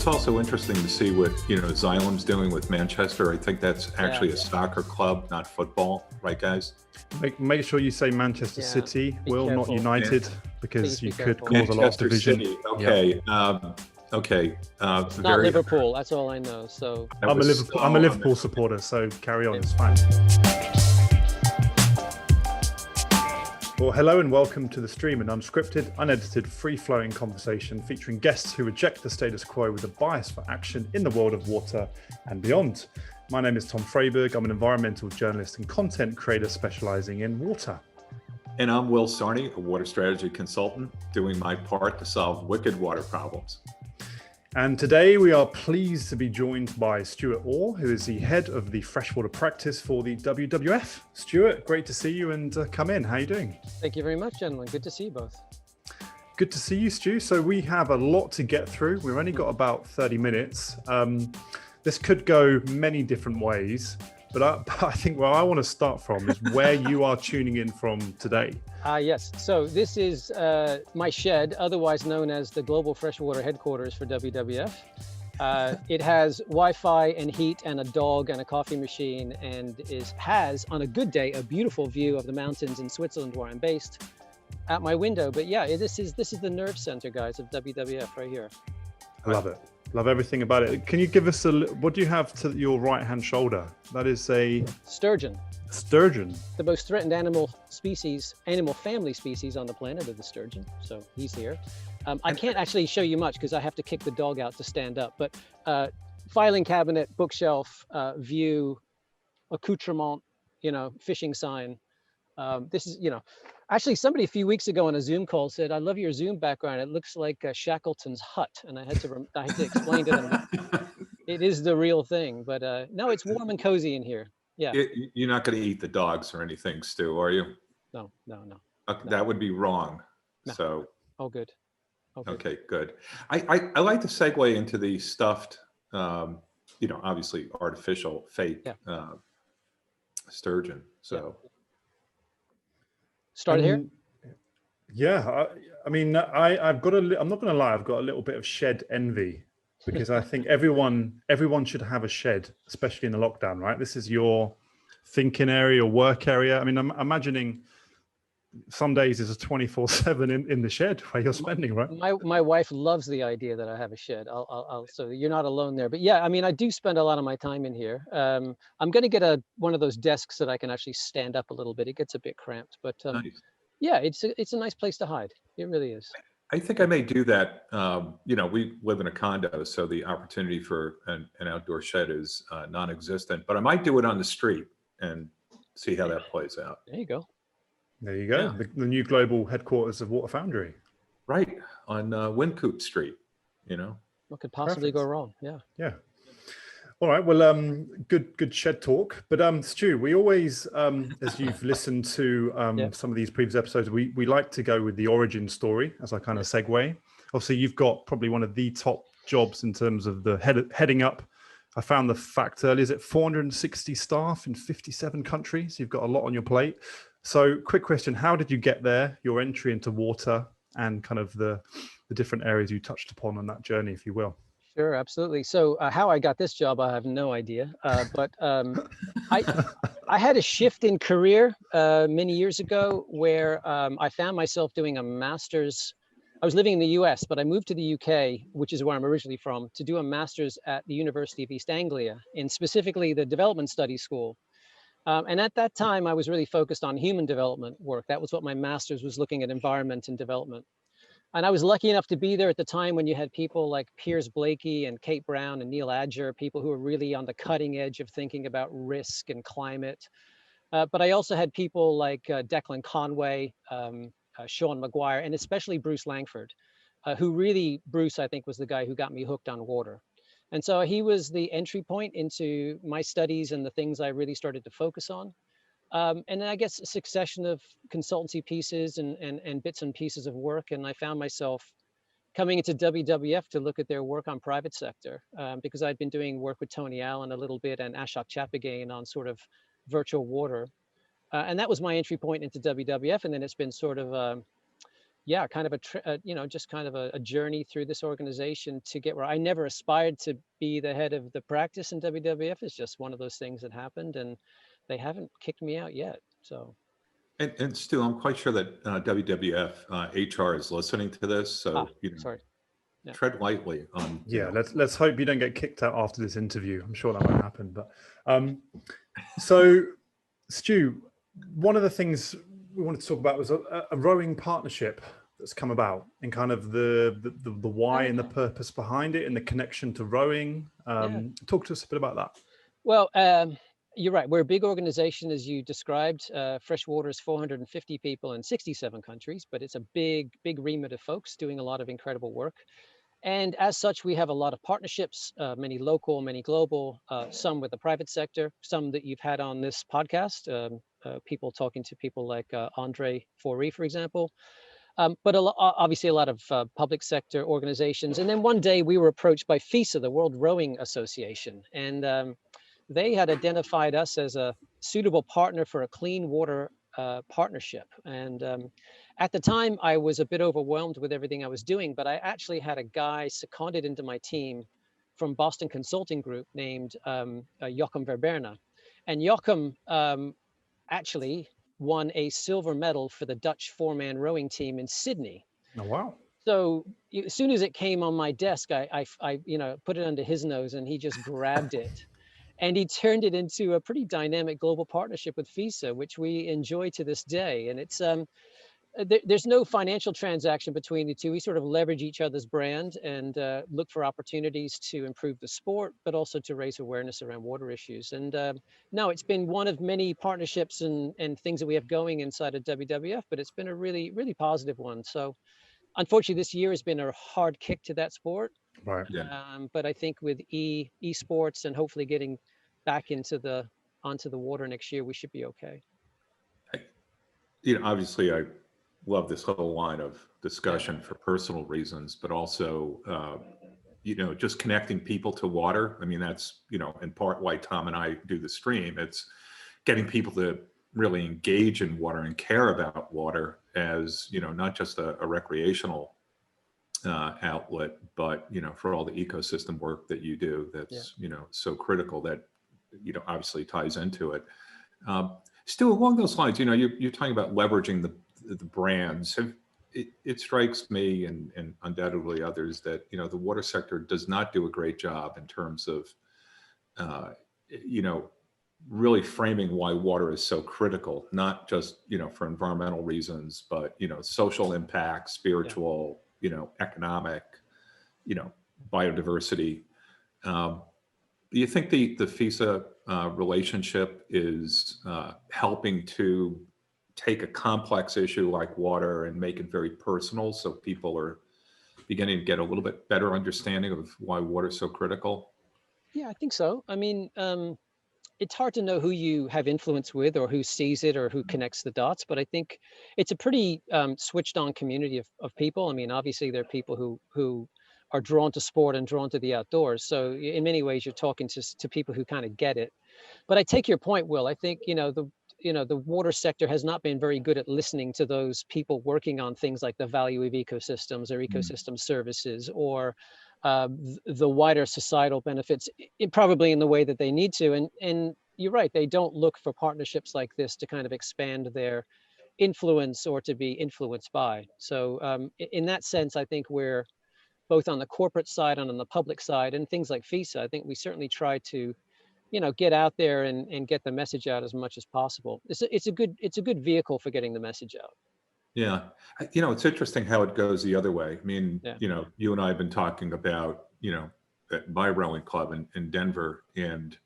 it's also interesting to see what, Xylem's doing with Manchester. I think that's actually a soccer club, not football, right, guys? Make sure you say Manchester City, Will, not United, because you could cause a lot of division. City. Okay. Yep. Okay. It's not Liverpool. That's all I know. So I'm a Liverpool supporter. So carry on. It's fine. Well, hello and welcome to the stream, an unscripted, unedited, free-flowing conversation featuring guests who reject the status quo with a bias for action in the world of water and beyond. My name is Tom Freyberg. I'm an environmental journalist and content creator specializing in water. And I'm Will Sarni, a water strategy consultant, doing my part to solve wicked water problems. And today we are pleased to be joined by Stuart Orr, who is the head of the freshwater practice for the WWF. Stuart, great to see you and come in. How are you doing? Thank you very much, gentlemen. Good to see you both. Good to see you, Stu. So we have a lot to get through. We've only got about 30 minutes. This could go many different ways, but I think where I want to start from is where you are tuning in from today. Yes, so this is my shed, otherwise known as the Global Freshwater Headquarters for WWF. It has Wi-Fi and heat and a dog and a coffee machine, and has, on a good day, a beautiful view of the mountains in Switzerland where I'm based at my window. But yeah, this is the nerve center, guys, of WWF right here. I love it. Love everything about it. Can you give us what do you have to your right-hand shoulder? That is a... Sturgeon. Sturgeon. The most threatened animal family species on the planet are the sturgeon. So he's here. I can't actually show you much because I have to kick the dog out to stand up, but filing cabinet, bookshelf, view, accoutrement, fishing sign. This is, actually somebody a few weeks ago on a Zoom call said, "I love your Zoom background. It looks like Shackleton's hut." And I had to explain to them, it is the real thing, but no, it's warm and cozy in here. Yeah. You're not going to eat the dogs or anything, Stu, are you? No. Okay, no. That would be wrong. No. So. Oh, good. Okay, good. I like to segue into the stuffed, obviously artificial, fake sturgeon. So. Yeah. Started here? Yeah, I'm not going to lie, I've got a little bit of shed envy because I think everyone should have a shed, especially in the lockdown, right? This is your thinking area, your work area. I mean, I'm imagining some days is a 24/7 in the shed where you're spending, right? My wife loves the idea that I have a shed. So you're not alone there. But yeah, I mean, I do spend a lot of my time in here. I'm going to get one of those desks that I can actually stand up a little bit. It gets a bit cramped, but nice. Yeah, it's a nice place to hide. It really is. I think I may do that. We live in a condo, so the opportunity for an outdoor shed is non-existent. But I might do it on the street and see how that plays out. There you go. There you go. Yeah. The new global headquarters of Water Foundry. Right, on Wynkoop Street, What could possibly go wrong? Yeah. Yeah. All right, well, good shed talk. But Stu, we always, as you've listened to some of these previous episodes, we like to go with the origin story as a kind of segue. Obviously, you've got probably one of the top jobs in terms of the heading up. I found the fact earlier, is it 460 staff in 57 countries? You've got a lot on your plate. So quick question, how did you get there, your entry into water and kind of the different areas you touched upon on that journey, if you will? Sure, absolutely. So how I got this job, I have no idea. But I had a shift in career many years ago where I found myself doing a master's. I was living in the US, but I moved to the UK, which is where I'm originally from, to do a master's at the University of East Anglia, in specifically the Development Studies School. And at that time, I was really focused on human development work. That was what my master's was, looking at environment and development. And I was lucky enough to be there at the time when you had people like Piers Blakey and Kate Brown and Neil Adger, people who were really on the cutting edge of thinking about risk and climate. But I also had people like Declan Conway, Sean Maguire, and especially Bruce Langford, who really, Bruce, I think, was the guy who got me hooked on water. And so he was the entry point into my studies and the things I really started to focus on. And then I guess a succession of consultancy pieces and bits and pieces of work. And I found myself coming into WWF to look at their work on private sector, because I'd been doing work with Tony Allen a little bit and Ashok Chapagain on sort of virtual water. And that was my entry point into WWF. And then it's been sort of yeah, kind of just kind of a journey through this organization to get where I never aspired to be the head of the practice in WWF. It's just one of those things that happened, and they haven't kicked me out yet. So. And Stu, I'm quite sure that WWF HR is listening to this, so Sorry. Yeah. tread lightly on. Yeah, let's hope you don't get kicked out after this interview. I'm sure that won't happen. But so, Stu, one of the things we wanted to talk about was a rowing partnership that's come about, and kind of the why and the purpose behind it, and the connection to rowing. Talk to us a bit about that. Well, you're right. We're a big organization, as you described. Freshwater is 450 people in 67 countries, but it's a big remit of folks doing a lot of incredible work. And as such, we have a lot of partnerships, many local, many global, some with the private sector, some that you've had on this podcast, people talking to people like Andre Fourie, for example. But obviously a lot of public sector organizations. And then one day we were approached by FISA, the World Rowing Association, and they had identified us as a suitable partner for a clean water partnership. And at the time, I was a bit overwhelmed with everything I was doing, but I actually had a guy seconded into my team from Boston Consulting Group named Joachim Verberna. And Joachim actually won a silver medal for the Dutch 4-man rowing team in Sydney. Oh, wow. So as soon as it came on my desk, I put it under his nose, and he just grabbed it. And he turned it into a pretty dynamic global partnership with FISA, which we enjoy to this day. And it's there's no financial transaction between the two. We sort of leverage each other's brand and look for opportunities to improve the sport, but also to raise awareness around water issues. And no, it's been one of many partnerships and things that we have going inside of WWF, but it's been a really, really positive one. So unfortunately, this year has been a hard kick to that sport. Right. Yeah. But I think with esports and hopefully getting back onto the water next year, we should be okay. Obviously, I love this whole line of discussion for personal reasons, but also, just connecting people to water. I mean, that's, in part why Tom and I do the stream. It's getting people to really engage in water and care about water as, not just a recreational outlet, but, for all the ecosystem work that you do, that's, so critical that, obviously ties into it. Stu, along those lines, you're talking about leveraging the brands. It strikes me and undoubtedly others that, the water sector does not do a great job in terms of, really framing why water is so critical, not just, for environmental reasons, but, social impact, spiritual, economic, biodiversity. Do you think the FISA relationship is helping to take a complex issue like water and make it very personal, so people are beginning to get a little bit better understanding of why water is so critical? Yeah, I think so. I mean, it's hard to know who you have influence with or who sees it or who connects the dots, but I think it's a pretty switched on community of people. I mean, obviously there are people who are drawn to sport and drawn to the outdoors. So in many ways you're talking to people who kind of get it. But I take your point, Will. I think, the water sector has not been very good at listening to those people working on things like the value of ecosystems or ecosystem services or the wider societal benefits, probably in the way that they need to. And you're right, they don't look for partnerships like this to kind of expand their influence or to be influenced by. So in that sense, I think we're both on the corporate side and on the public side, and things like FISA, I think we certainly try to, get out there and get the message out as much as possible. It's a good vehicle for getting the message out. Yeah. It's interesting how it goes the other way. I mean, Yeah. you and I have been talking about, at my rowing club in Denver, and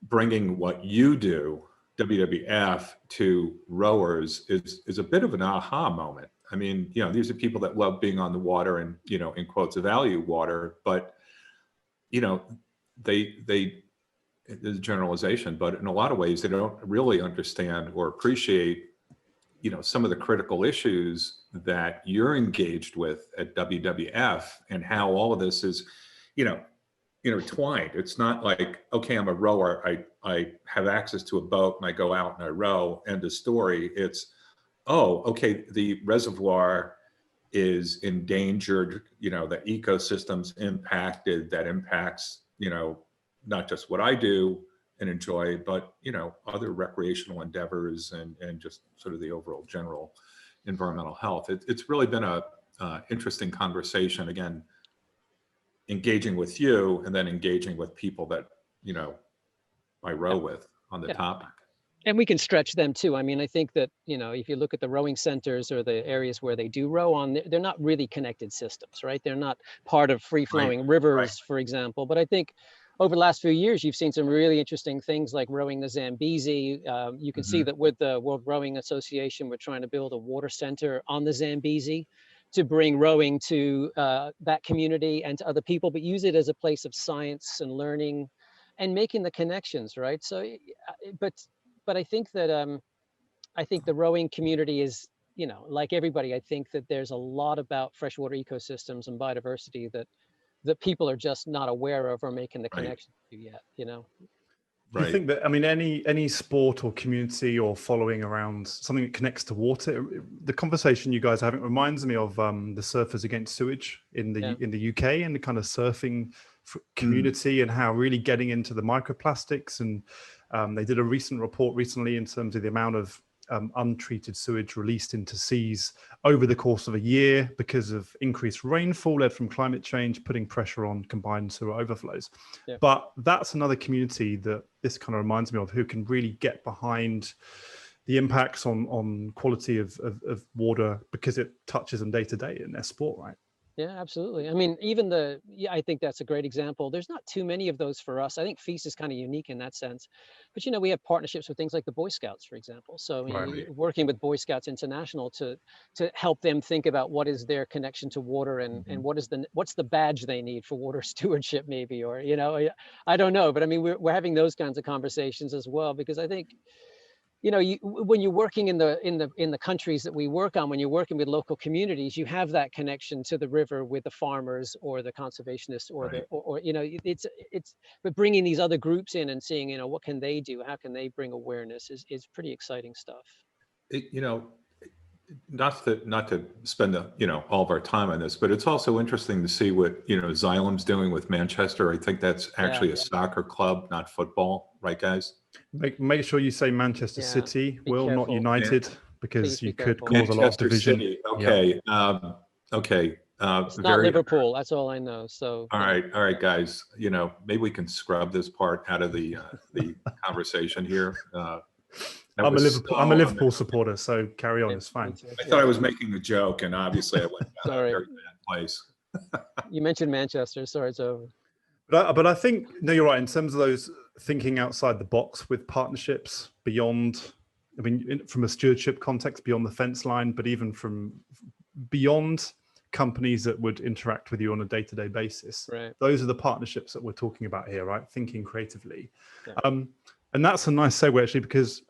bringing what you do, WWF, to rowers is a bit of an aha moment. I mean, these are people that love being on the water and, in quotes, value water, but, there's a generalization, but in a lot of ways, they don't really understand or appreciate, some of the critical issues that you're engaged with at WWF, and how all of this is, intertwined. It's not like, okay, I'm a rower, I have access to a boat and I go out and I row, end of story. It's, oh, okay, the reservoir is endangered, you know, the ecosystem's impacted, that impacts, you know, not just what I do and enjoy, but, you know, other recreational endeavors and just sort of the overall general environmental health. It's really been a interesting conversation, again, engaging with you and then engaging with people that, you know, I row with on the topic. And we can stretch them too. I mean, I think that, you know, if you look at the rowing centers or the areas where they do row on, they're not really connected systems, right? They're not part of free flowing rivers, for example. But I think over the last few years, you've seen some really interesting things like rowing the Zambezi. You can see that with the World Rowing Association, we're trying to build a water center on the Zambezi to bring rowing to that community and to other people, but use it as a place of science and learning and making the connections, right? So, but I think that I think the rowing community is, you know, like everybody, I think that there's a lot about freshwater ecosystems and biodiversity that people are just not aware of or making the connection to yet, you know. Do you think that, I mean, any sport or community or following around something that connects to water, the conversation you guys are having reminds me of the Surfers Against Sewage in the UK and the kind of surfing community and how really getting into the microplastics. And they did a recent report recently in terms of the amount of untreated sewage released into seas over the course of a year because of increased rainfall led from climate change, putting pressure on combined sewer overflows. But that's another community that this kind of reminds me of, who can really get behind the impacts on quality of water because it touches them day to day in their sport, right? Yeah, absolutely. I mean, even I think that's a great example. There's not too many of those for us. I think Feast is kind of unique in that sense. But, you know, we have partnerships with things like the Boy Scouts, for example. So working with Boy Scouts International to help them think about what is their connection to water and what's the badge they need for water stewardship, maybe, or, you know, I don't know. But I mean, we're having those kinds of conversations as well, because I think, you know, when you're working in the countries that we work on, when you're working with local communities, you have that connection to the river with the farmers or the conservationists or or you know, but bringing these other groups in and seeing, you know, what can they do? How can they bring awareness is pretty exciting stuff. You know, not to spend all of our time on this, but it's also interesting to see what, you know, Xylem's doing with Manchester. I think that's actually a soccer club, not football, right, guys? Make sure you say Manchester City, Will, not United, because you could cause Manchester a lot of division. City. Okay. Okay. It's not Liverpool. That's all I know. So. All right, guys. You know, maybe we can scrub this part out of the conversation here. I'm a Liverpool supporter, so carry on. It's fine. I thought I was making a joke, and obviously I went down a very bad place. You mentioned Manchester. Sorry, it's over. But I think, no, you're right. In terms of those thinking outside the box with partnerships beyond, I mean, from a stewardship context, beyond the fence line, but even from beyond companies that would interact with you on a day-to-day basis. Right. Those are the partnerships that we're talking about here, right? Thinking creatively. Yeah. And that's a nice segue, actually, because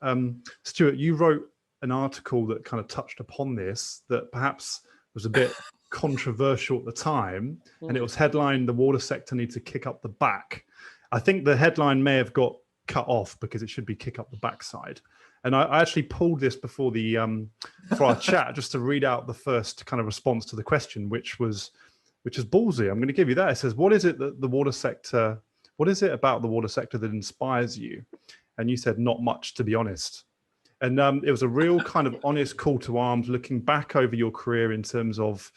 Stuart, you wrote an article that kind of touched upon this, that perhaps was a bit controversial at the time, and it was headlined, "The water sector needs to kick up the back." I think the headline may have got cut off because it should be kick up the backside. And I actually pulled this before for our chat, just to read out the first kind of response to the question, which is ballsy. I'm going to give you that. It says, what is it about the water sector that inspires you? And you said, not much, to be honest. And it was a real kind of honest call to arms, looking back over your career in terms of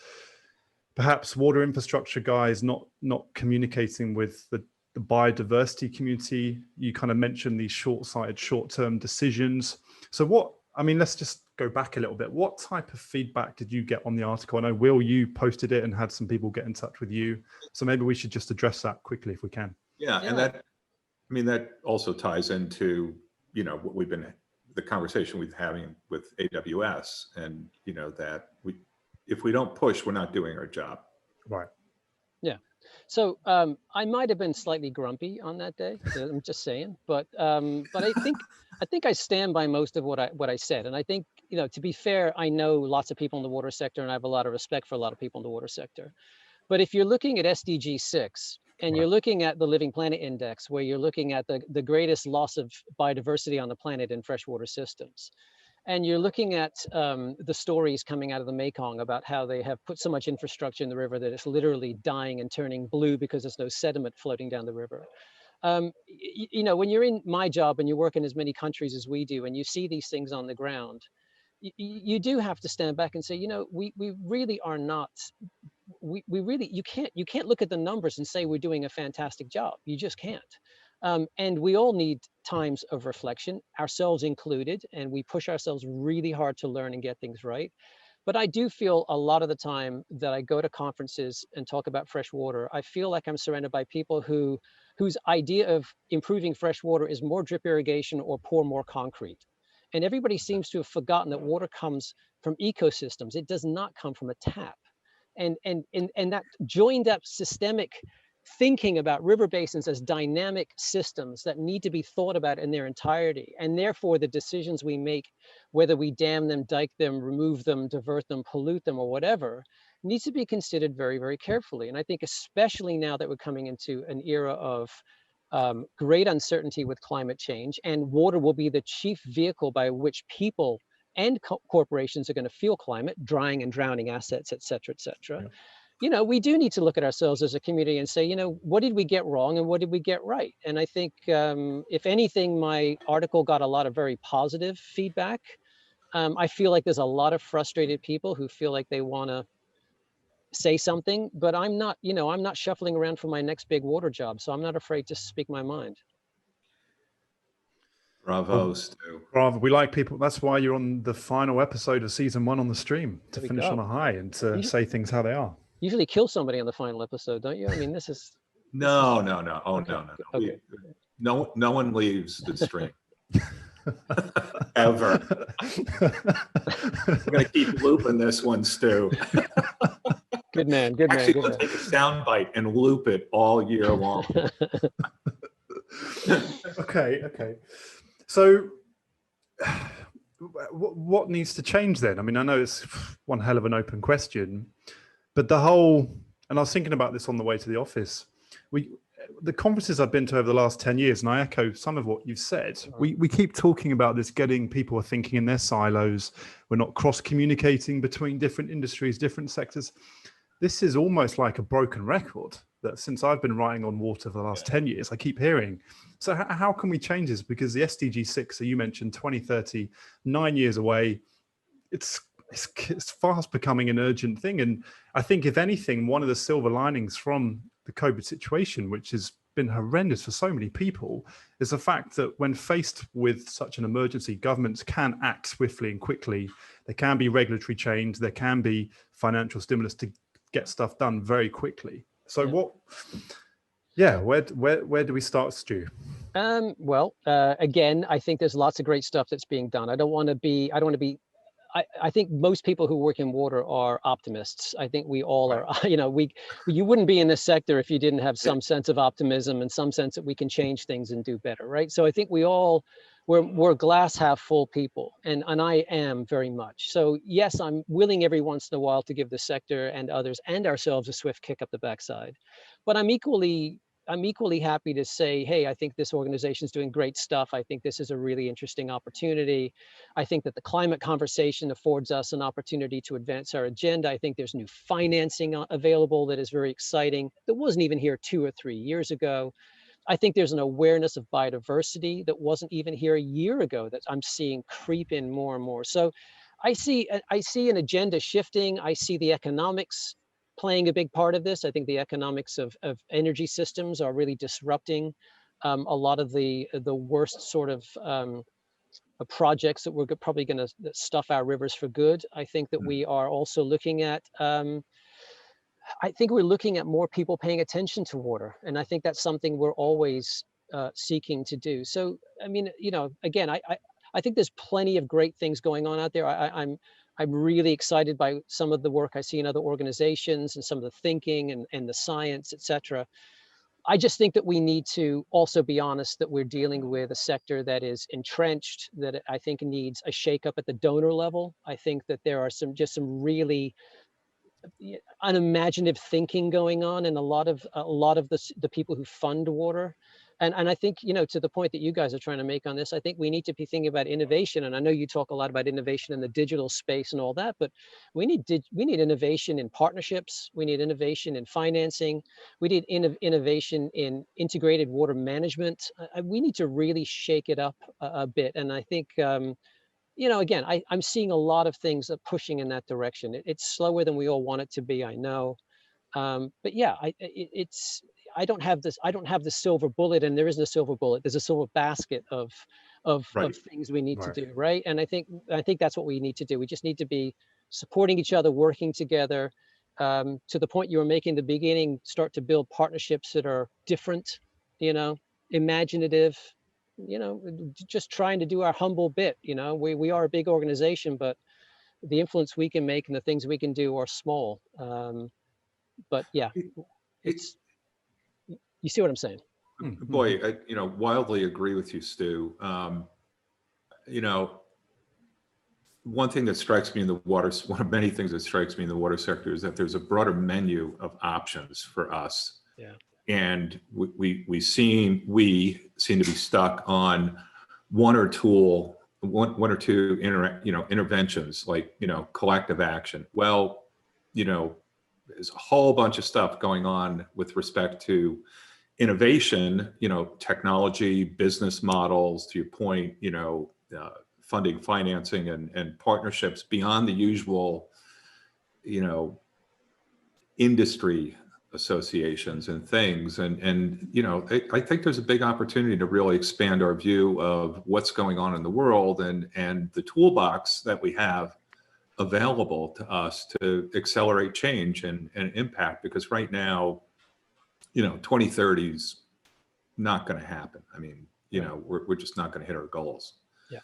perhaps water infrastructure guys not communicating with the biodiversity community. You kind of mentioned these short-sighted, short-term decisions. So let's just go back a little bit. What type of feedback did you get on the article? I know, Will, you posted it and had some people get in touch with you. So maybe we should just address that quickly if we can. Yeah. And that also ties into, you know, what the conversation we've been having with AWS, and, you know, that if we don't push, we're not doing our job. Right. Yeah. So I might have been slightly grumpy on that day. I'm just saying, but I think I stand by most of what I said. And I think, you know, to be fair, I know lots of people in the water sector, and I have a lot of respect for a lot of people in the water sector. But if you're looking at SDG 6 and you're looking at the Living Planet Index, where you're looking at the greatest loss of biodiversity on the planet in freshwater systems, And you're looking at the stories coming out of the Mekong about how they have put so much infrastructure in the river that it's literally dying and turning blue because there's no sediment floating down the river. You know, when you're in my job and you work in as many countries as we do, and you see these things on the ground, you do have to stand back and say, you know, we really are not, we really, you can't look at the numbers and say we're doing a fantastic job. You just can't. And we all need times of reflection, ourselves included, and we push ourselves really hard to learn and get things right. But I do feel a lot of the time that I go to conferences and talk about fresh water, I feel like I'm surrounded by people whose idea of improving fresh water is more drip irrigation or pour more concrete. And everybody seems to have forgotten that water comes from ecosystems. It does not come from a tap. And that joined up systemic thinking about river basins as dynamic systems that need to be thought about in their entirety. And therefore the decisions we make, whether we dam them, dike them, remove them, divert them, pollute them, or whatever, needs to be considered very, very carefully. And I think especially now that we're coming into an era of great uncertainty with climate change, and water will be the chief vehicle by which people and corporations are going to feel climate, drying and drowning assets, et cetera, et cetera. Yeah. You know, we do need to look at ourselves as a community and say, you know, what did we get wrong and what did we get right? And I think, if anything, my article got a lot of very positive feedback. I feel like there's a lot of frustrated people who feel like they want to say something, but I'm not, you know, I'm not shuffling around for my next big water job. So I'm not afraid to speak my mind. Bravo, Stu. Bravo. We like people. That's why you're on the final episode of season 1 on the stream, to There we finish go. on a high and to say things how they are. Usually kill somebody on the final episode, don't you? I mean, this is. No. Oh, okay. no. Okay. No one leaves the stream. Ever. We're going to keep looping this one, Stu. Good man. Good man. Actually, Good we'll man. take a sound bite and loop it all year long. Okay. So what needs to change then? I mean, I know it's one hell of an open question, but the whole, and I was thinking about this on the way to the office, the conferences I've been to over the last 10 years, and I echo some of what you've said, we keep talking about this, getting people are thinking in their silos. We're not cross-communicating between different industries, different sectors. This is almost like a broken record that since I've been writing on water for the last 10 years, I keep hearing. So how can we change this? Because the SDG 6 that you mentioned, 2030, 9 years away, it's fast becoming an urgent thing. And I think if anything, one of the silver linings from the COVID situation, which has been horrendous for so many people, is the fact that when faced with such an emergency, governments can act swiftly and quickly. There can be regulatory change, there can be financial stimulus to get stuff done very quickly. So where do we start, Stu? Well, again, I think there's lots of great stuff that's being done. I don't want to be, I think most people who work in water are optimists. I think we all are, you know, you wouldn't be in this sector if you didn't have some sense of optimism and some sense that we can change things and do better, right? So I think we're glass half full people, and I am very much. So yes, I'm willing every once in a while to give the sector and others and ourselves a swift kick up the backside. But I'm equally happy to say, hey, I think this organization is doing great stuff. I think this is a really interesting opportunity. I think that the climate conversation affords us an opportunity to advance our agenda. I think there's new financing available that is very exciting, that wasn't even here 2 or 3 years ago. I think there's an awareness of biodiversity that wasn't even here a year ago that I'm seeing creep in more and more. So I see an agenda shifting. I see the economics playing a big part of this. I think the economics of energy systems are really disrupting a lot of the worst sort of projects that we're probably going to stuff our rivers for good. I think that we are also looking at I think we're looking at more people paying attention to water. And I think that's something we're always seeking to do. So, I mean, you know, again, I think there's plenty of great things going on out there. I'm really excited by some of the work I see in other organizations and some of the thinking and the science, et cetera. I just think that we need to also be honest that we're dealing with a sector that is entrenched, that I think needs a shakeup at the donor level. I think that there are some really unimaginative thinking going on in a lot of the people who fund water. And I think, you know, to the point that you guys are trying to make on this, I think we need to be thinking about innovation. And I know you talk a lot about innovation in the digital space and all that, but we need innovation in partnerships. We need innovation in financing. We need innovation in integrated water management. We need to really shake it up a bit. And I think, you know, again, I'm seeing a lot of things that are pushing in that direction. It's slower than we all want it to be, I know. But yeah, I don't have the silver bullet, and there isn't a silver bullet. There's a silver basket of Right. things we need to Right. do, right? And I think that's what we need to do. We just need to be supporting each other, working together. To the point you were making at the beginning, start to build partnerships that are different, you know, imaginative, you know, just trying to do our humble bit. You know, we are a big organization, but the influence we can make and the things we can do are small. But yeah, it's, you see what I'm saying? Boy, I, you know, wildly agree with you, Stu. You know, one thing that strikes me in the water, one of many things that strikes me in the water sector is that there's a broader menu of options for us. Yeah. And we seem to be stuck on one or two interventions, like, you know, collective action. Well, you know, there's a whole bunch of stuff going on with respect to innovation, you know, technology, business models, to your point, you know, funding, financing, and partnerships beyond the usual, you know, industry associations and things. And you know, I think there's a big opportunity to really expand our view of what's going on in the world and the toolbox that we have available to us to accelerate change and impact. Because right now, you know, 2030 is not going to happen. I mean, you know, we're just not going to hit our goals. Yeah.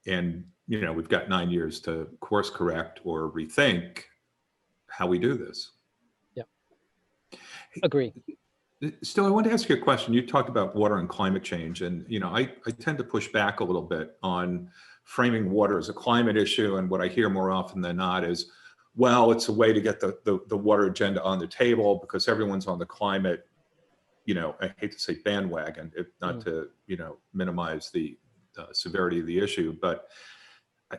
And, you know, we've got 9 years to course correct or rethink how we do this. Yeah. Agree. Still, I want to ask you a question. You talked about water and climate change, and, you know, I tend to push back a little bit on framing water as a climate issue. And what I hear more often than not is, well, it's a way to get the water agenda on the table because everyone's on the climate, you know, I hate to say bandwagon, if not to, you know, minimize the severity of the issue. But,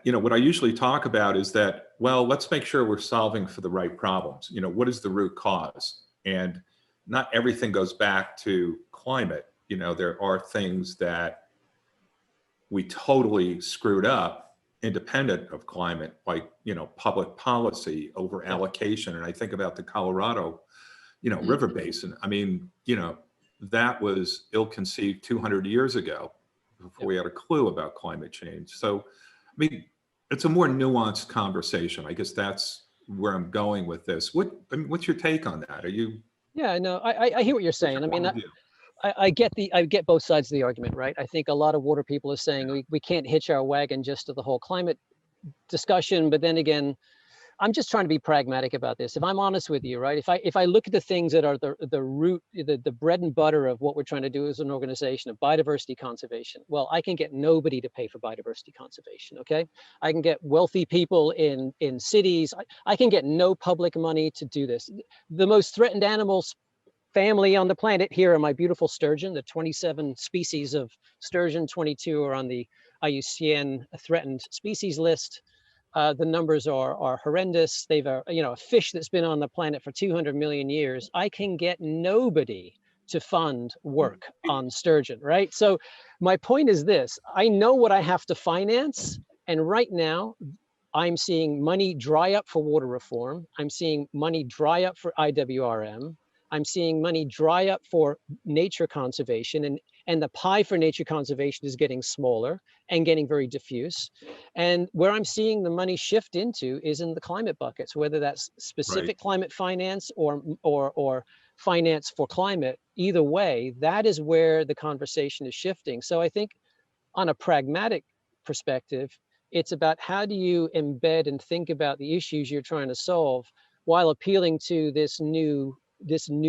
you know, what I usually talk about is that, well, let's make sure we're solving for the right problems. You know, what is the root cause? And not everything goes back to climate. You know, there are things that we totally screwed up independent of climate, like, you know, public policy over allocation. And I think about the Colorado, you know, river basin. I mean, you know, that was ill-conceived 200 years ago before we had a clue about climate change. So, I mean, it's a more nuanced conversation. I guess that's where I'm going with this. What's your take on that? Are you? Yeah, no, I hear what you're saying. I mean, I get both sides of the argument, right? I think a lot of water people are saying we can't hitch our wagon just to the whole climate discussion. But then again, I'm just trying to be pragmatic about this. If I'm honest with you, right? If I look at the things that are the root, the bread and butter of what we're trying to do as an organization of biodiversity conservation, well, I can get nobody to pay for biodiversity conservation. Okay, I can get wealthy people in cities. I can get no public money to do this. The most threatened animals family on the planet here are my beautiful sturgeon. The 27 species of sturgeon, 22 are on the IUCN threatened species list. The numbers are horrendous. They've, you know, a fish that's been on the planet for 200 million years. I can get nobody to fund work on sturgeon, right? So my point is this: I know what I have to finance, and right now I'm seeing money dry up for water reform. I'm seeing money dry up for IWRM. I'm seeing money dry up for nature conservation, and the pie for nature conservation is getting smaller and getting very diffuse. And where I'm seeing the money shift into is in the climate buckets, whether that's specific climate finance or finance for climate. Either way, that is where the conversation is shifting. So I think on a pragmatic perspective, it's about how do you embed and think about the issues you're trying to solve while appealing to this new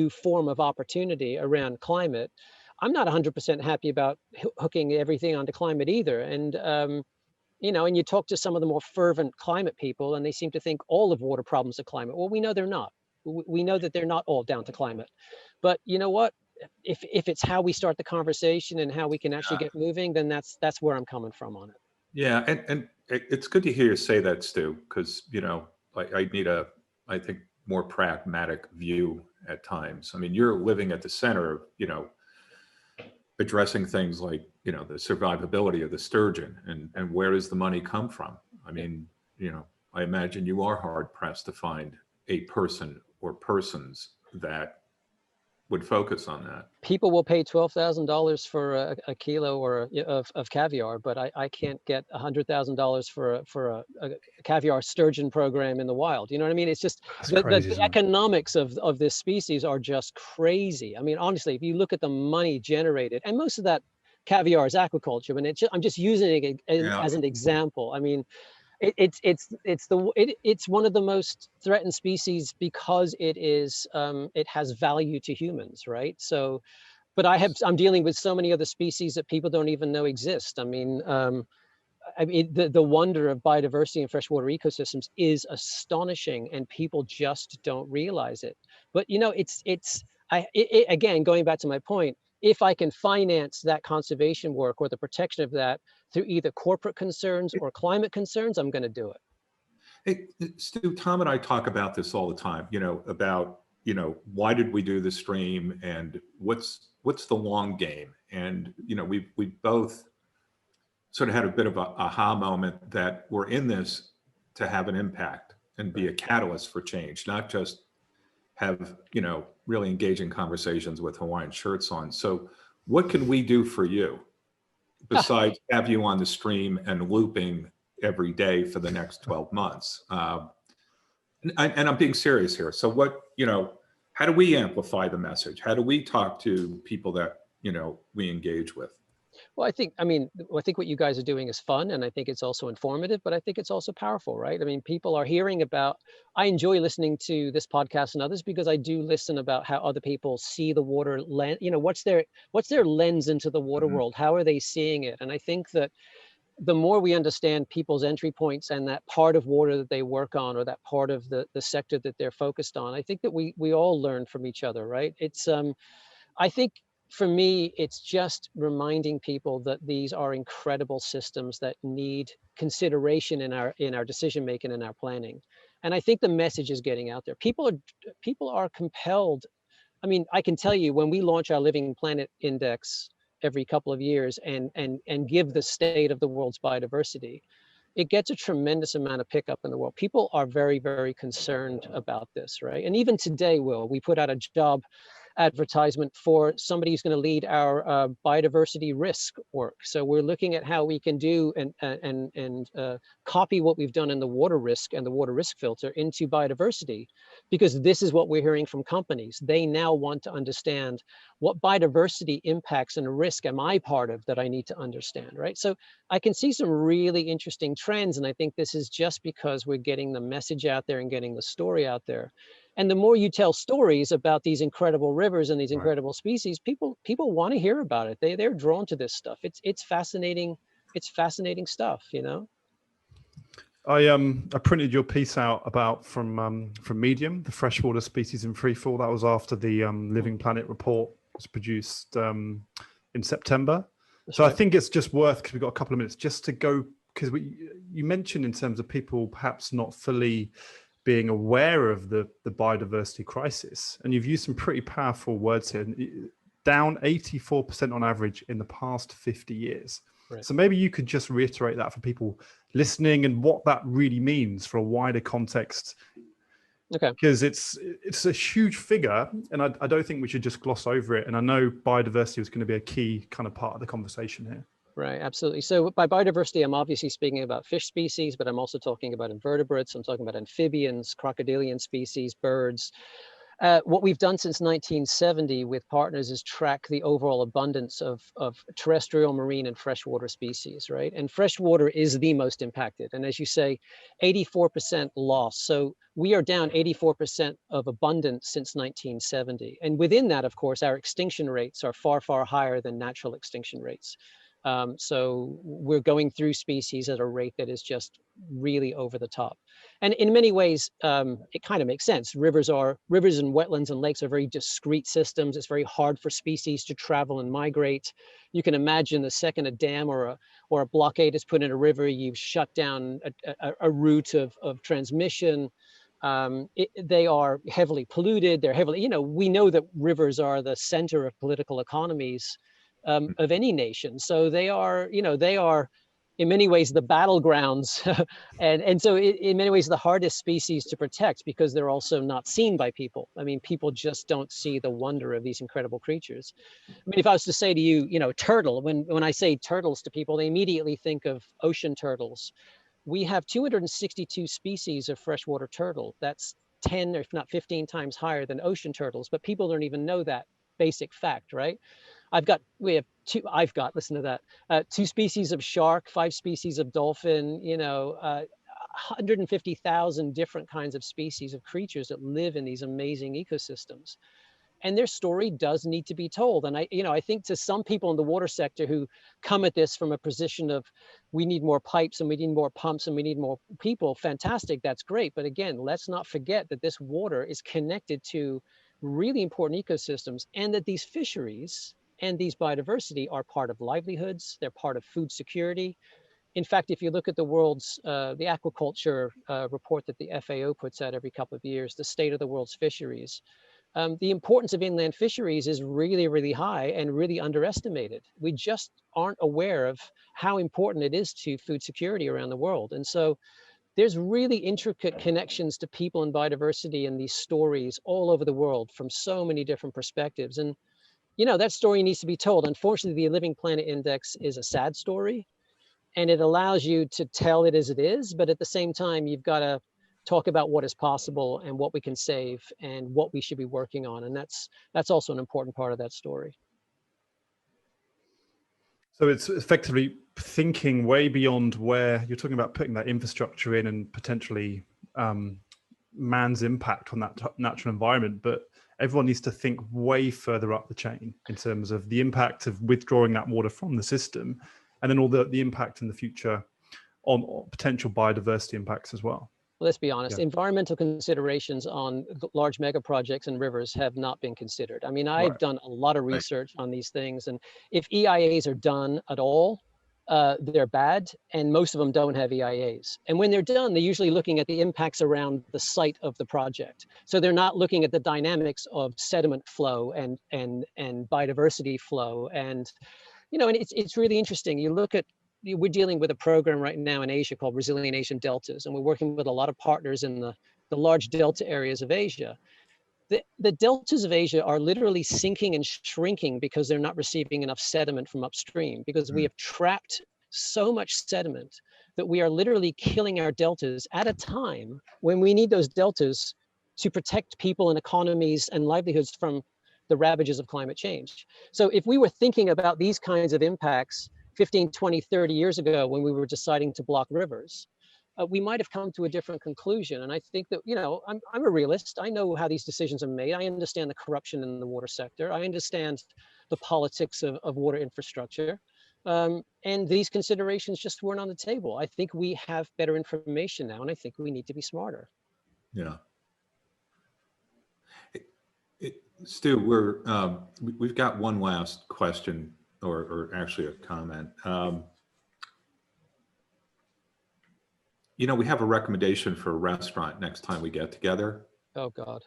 form of opportunity around climate. I'm not 100% happy about hooking everything onto climate either. And, you know, and you talk to some of the more fervent climate people and they seem to think all of water problems are climate. Well, we know they're not. We know that they're not all down to climate. But you know what? if it's how we start the conversation and how we can actually get moving, then that's where I'm coming from on it. Yeah, and it's good to hear you say that, Stu, because I need I think, more pragmatic view at times. I mean, you're living at the center of addressing things like the survivability of the sturgeon, and where does the money come from? I mean, I imagine you are hard pressed to find a person or persons that would focus on that. People will pay $12,000 for a kilo of caviar, but I can't get $100,000 for a caviar sturgeon program in the wild. You know what I mean? It's just the economics of this species are just crazy. I mean, honestly, if you look at the money generated, and most of that caviar is aquaculture, but I'm just using it as an example. I mean, it's one of the most threatened species because it has value to humans, right? So, but I'm dealing with so many other species that people don't even know exist. I mean, the wonder of biodiversity in freshwater ecosystems is astonishing, and people just don't realize it. But again, going back to my point, if I can finance that conservation work or the protection of that through either corporate concerns or climate concerns, I'm going to do it. Hey, Stu, Tom and I talk about this all the time, about, why did we do the stream, and what's the long game? And, we both sort of had a bit of a aha moment that we're in this to have an impact and be a catalyst for change, not just have, really engaging conversations with Hawaiian shirts on. So what can we do for you besides have you on the stream and looping every day for the next 12 months? And I'm being serious here. So what, how do we amplify the message? How do we talk to people that, we engage with? Well, I think what you guys are doing is fun, and I think it's also informative, but I think it's also powerful, right? I mean, people are hearing about, I enjoy listening to this podcast and others because I do listen about how other people see the water lens, what's their lens into the water world? How are they seeing it? And I think that the more we understand people's entry points and that part of water that they work on, or that part of the sector that they're focused on, I think that we all learn from each other, right? It's, I think, for me, it's just reminding people that these are incredible systems that need consideration in our decision making and our planning. And I think the message is getting out there. People are compelled. I mean, I can tell you, when we launch our Living Planet Index every couple of years and give the state of the world's biodiversity, it gets a tremendous amount of pickup in the world. People are very, very concerned about this, right? And even today, we put out a job advertisement for somebody who's going to lead our biodiversity risk work. So we're looking at how we can do and copy what we've done in the water risk and the water risk filter into biodiversity, because this is what we're hearing from companies. They now want to understand what biodiversity impacts and risk am I part of that I need to understand, right? So I can see some really interesting trends, and I think this is just because we're getting the message out there and getting the story out there. And the more you tell stories about these incredible rivers and these incredible species, people want to hear about it. They're drawn to this stuff. It's fascinating. It's fascinating stuff, I printed your piece out about from Medium, the freshwater species in freefall. That was after the Living Planet report was produced in September. That's right. I think it's just worth, because we've got a couple of minutes, just to go, because you mentioned in terms of people perhaps not fully being aware of the biodiversity crisis, and you've used some pretty powerful words here. Down 84% on average in the past 50 years. Right. So maybe you could just reiterate that for people listening and what that really means for a wider context. Okay. Because it's a huge figure, and I don't think we should just gloss over it. And I know biodiversity is going to be a key kind of part of the conversation here. Right, absolutely. So by biodiversity, I'm obviously speaking about fish species, but I'm also talking about invertebrates. I'm talking about amphibians, crocodilian species, birds. What we've done since 1970 with partners is track the overall abundance of terrestrial, marine, and freshwater species, right? And freshwater is the most impacted. And as you say, 84% loss. So we are down 84% of abundance since 1970. And within that, of course, our extinction rates are far, far higher than natural extinction rates. So we're going through species at a rate that is just really over the top. And in many ways, it kind of makes sense. Rivers and wetlands and lakes are very discrete systems. It's very hard for species to travel and migrate. You can imagine the second a dam or a blockade is put in a river, you've shut down a route of transmission. They are heavily polluted. They're heavily, we know that rivers are the center of political economies of any nation. So they are in many ways the battlegrounds, and so in many ways the hardest species to protect, because they're also not seen by people. I mean, people just don't see the wonder of these incredible creatures. I mean, if I was to say to you, turtle, when I say turtles to people, they immediately think of ocean turtles. We have 262 species of freshwater turtle. That's 10, if not 15 times higher than ocean turtles, but people don't even know that basic fact, right? Listen to that, 2 species of shark, 5 species of dolphin, 150,000 different kinds of species of creatures that live in these amazing ecosystems. And their story does need to be told. And I think to some people in the water sector who come at this from a position of, we need more pipes and we need more pumps and we need more people, fantastic, that's great. But again, let's not forget that this water is connected to really important ecosystems, and that these fisheries and these biodiversity are part of livelihoods, they're part of food security. In fact, if you look at the world's, the aquaculture report that the FAO puts out every couple of years, the state of the world's fisheries, the importance of inland fisheries is really, really high and really underestimated. We just aren't aware of how important it is to food security around the world. And so there's really intricate connections to people and biodiversity in these stories all over the world from so many different perspectives. And, that story needs to be told. Unfortunately, the Living Planet Index is a sad story, and it allows you to tell it as it is. But at the same time, you've got to talk about what is possible and what we can save and what we should be working on. And that's also an important part of that story. So it's effectively thinking way beyond where you're talking about putting that infrastructure in and potentially man's impact on that natural environment, but everyone needs to think way further up the chain in terms of the impact of withdrawing that water from the system, and then all the impact in the future on potential biodiversity impacts as well. Let's be honest, Yeah. Environmental considerations on large mega projects and rivers have not been considered. I mean, I've done a lot of research on these things, and if EIAs are done at all, they're bad, and most of them don't have EIAs. And when they're done, they're usually looking at the impacts around the site of the project. So they're not looking at the dynamics of sediment flow and biodiversity flow. And, and it's really interesting. You look at, we're dealing with a program right now in Asia called Resilient Asian Deltas, and we're working with a lot of partners in the large delta areas of Asia. The deltas of Asia are literally sinking and shrinking because they're not receiving enough sediment from upstream, because we have trapped so much sediment that we are literally killing our deltas at a time when we need those deltas to protect people and economies and livelihoods from the ravages of climate change. So if we were thinking about these kinds of impacts 15, 20, 30 years ago when we were deciding to block rivers, we might have come to a different conclusion. And I think that, I'm a realist. I know how these decisions are made. I understand the corruption in the water sector. I understand the politics of water infrastructure. And these considerations just weren't on the table. I think we have better information now, and I think we need to be smarter. Yeah. Stu, we've got one last question, or actually a comment. We have a recommendation for a restaurant next time we get together. Oh, God.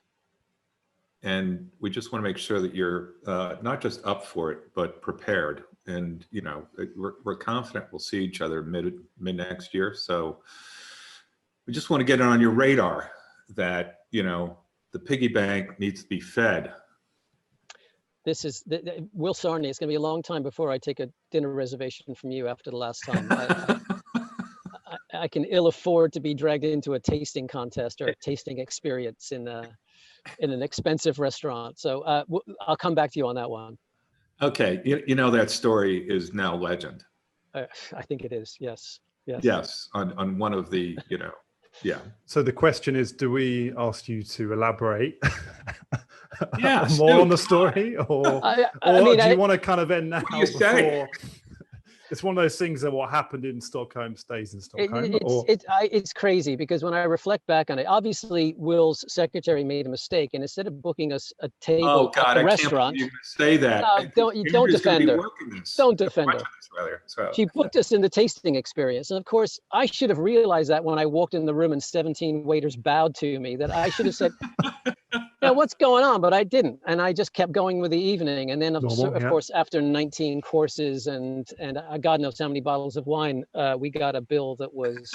And we just want to make sure that you're not just up for it, but prepared. And, we're confident we'll see each other mid next year. So we just want to get it on your radar that, the piggy bank needs to be fed. This is Will Sarni. It's going to be a long time before I take a dinner reservation from you after the last time. I can ill afford to be dragged into a tasting contest or a tasting experience in an expensive restaurant. So I'll come back to you on that one. Okay. That story is now legend. I think it is. Yes. Yes. On one of the, yeah. So the question is, do we ask you to elaborate Yes, more on the story, or do you want to kind of end now? What do you say? It's one of those things that what happened in Stockholm stays in Stockholm. It's crazy because when I reflect back on it, obviously Will's secretary made a mistake, and instead of booking us a table at the restaurant, I can't believe you say that. don't defend her. Don't defend her. So. She booked us in the tasting experience, and of course, I should have realized that when I walked in the room and 17 waiters bowed to me, that I should have said, "Yeah, what's going on?" But I didn't, and I just kept going with the evening. And then, of course, after 19 courses and God knows how many bottles of wine, we got a bill that was,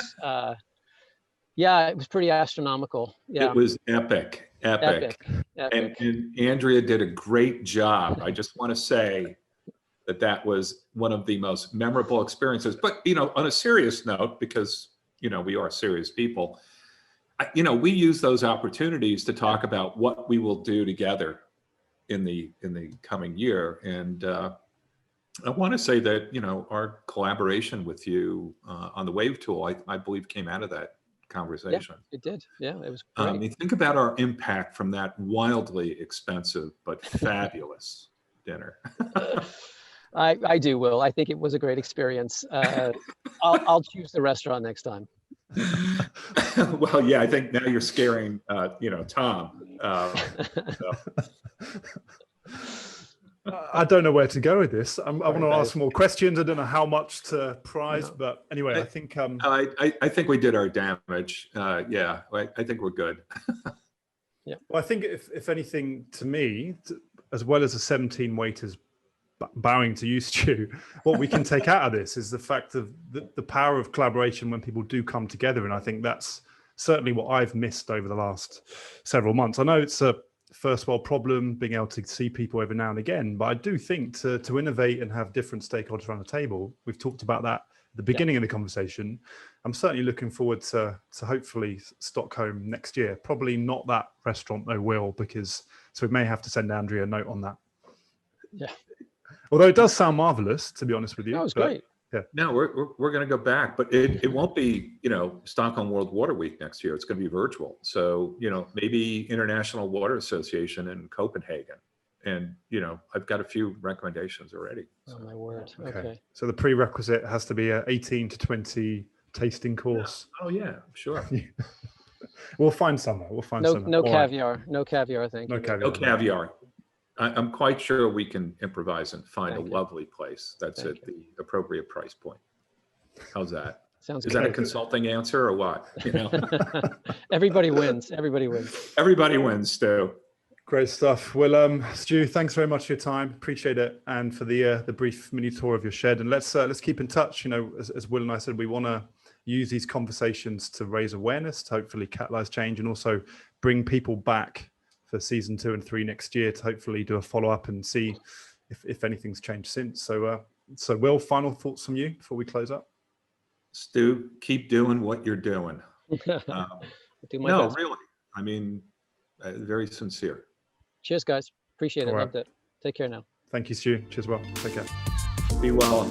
it was pretty astronomical. Yeah, it was epic. And Andrea did a great job. I just want to say that was one of the most memorable experiences. But on a serious note, because we are serious people, we use those opportunities to talk about what we will do together in the coming year. And I want to say that our collaboration with you on the Wave tool, I believe, came out of that conversation. Yeah, it did. Yeah, it was great. You think about our impact from that wildly expensive but fabulous dinner. I do, Will. I think it was a great experience. I'll choose the restaurant next time. Well, yeah, I think now you're scaring, Tom. I don't know where to go with this. I want to ask more questions. I don't know how much to prize, but anyway, I think I think we did our damage. I think we're good. Yeah. Well, I think if anything, to me, as well as the 17 waiters bowing to you, Stu, what we can take out of this is the fact of the power of collaboration when people do come together. And I think that's certainly what I've missed over the last several months. I know it's a first world problem, being able to see people every now and again, but I do think to innovate and have different stakeholders around the table, we've talked about that at the beginning of the conversation. I'm certainly looking forward to hopefully Stockholm next year. Probably not that restaurant though, Will, so we may have to send Andrea a note on that. Yeah. Although it does sound marvelous, to be honest with you. That was great. Yeah. No, we're going to go back, but it won't be, Stockholm World Water Week next year. It's going to be virtual. So, maybe International Water Association in Copenhagen. And, I've got a few recommendations already. Oh, my word. Okay. So the prerequisite has to be an 18 to 20 tasting course. Yeah. Oh, yeah, sure. We'll find somewhere. No caviar. No caviar, thank you. No caviar. I'm quite sure we can improvise and find a lovely place that's at the appropriate price point. How's that? Sounds Is good. that a consulting answer or what? Everybody wins. Everybody wins. Everybody wins, Stu. Great stuff. Well, Stu, thanks very much for your time. Appreciate it, and for the brief mini tour of your shed. And let's keep in touch. As Will and I said, we want to use these conversations to raise awareness, to hopefully catalyze change, and also bring people back for season 2 and 3 next year to hopefully do a follow-up and see if anything's changed since. So Will, final thoughts from you before we close up? Stu, keep doing what you're doing. Do my no, best. really. I mean, very sincere. Cheers, guys. Appreciate it. All right. Loved it. Take care now. Thank you, Stu. Cheers, well. Take care. Be well.